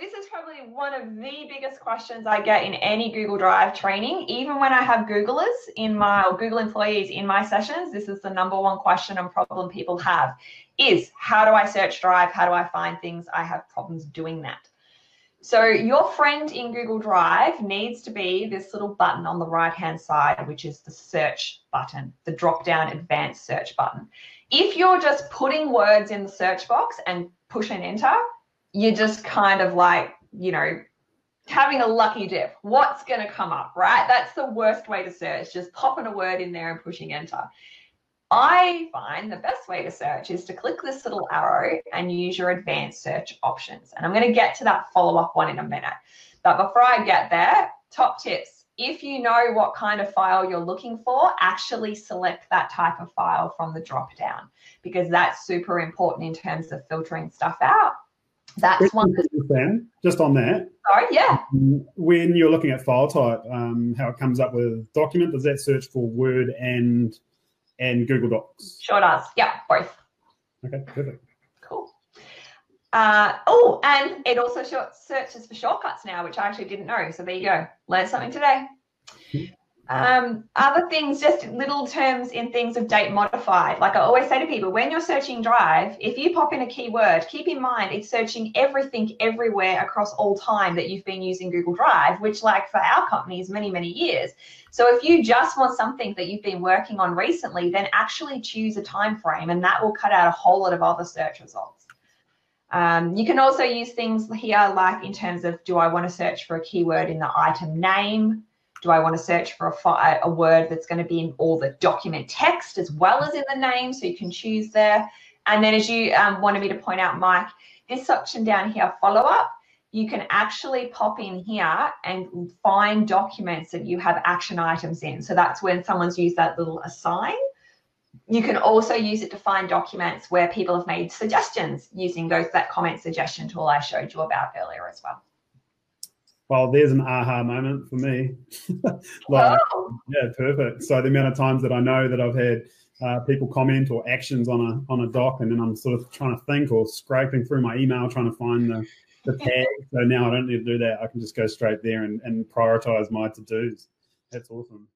this is probably one of the biggest questions I get in any Google Drive training. Even when I have Googlers or Google employees in my sessions, this is the #1 question and problem people have is, how do I search Drive? How do I find things? I have problems doing that. So your friend in Google Drive needs to be this little button on the right-hand side, which is the search button, the drop-down advanced search button. If you're just putting words in the search box and pushing enter, you're just kind of like, you know, having a lucky dip. What's going to come up, right? That's the worst way to search, just popping a word in there and pushing enter. I find the best way to search is to click this little arrow and use your advanced search options. And I'm going to get to that follow-up one in a minute. But before I get there, top tips. If you know what kind of file you're looking for, actually select that type of file from the drop-down, because that's super important in terms of filtering stuff out. That's one. Just on that. Sorry, yeah. When you're looking at file type, how it comes up with document, does that search for Word and Google Docs? Sure does. Yeah, both. Okay, perfect. Cool. Oh, and it also searches for shortcuts now, which I actually didn't know. So there you go. Learned something today. Other things, just little terms in things of date modified. Like I always say to people, when you're searching Drive, if you pop in a keyword, keep in mind it's searching everything everywhere across all time that you've been using Google Drive, which like for our company is many, many years. So if you just want something that you've been working on recently, then actually choose a time frame, and that will cut out a whole lot of other search results. You can also use things here like in terms of, do I want to search for a keyword in the item name? Do I want to search for a word that's going to be in all the document text as well as in the name? So you can choose there. And then as you wanted me to point out, Mike, this option down here, follow up, you can actually pop in here and find documents that you have action items in. So that's when someone's used that little assign. You can also use it to find documents where people have made suggestions using that comment suggestion tool I showed you about earlier as well. Well, there's an aha moment for me. Yeah, perfect. So the amount of times that I know that I've had people comment or actions on a doc, and then I'm sort of trying to think or scraping through my email trying to find the tag. So now I don't need to do that. I can just go straight there and prioritize my to-dos. That's awesome.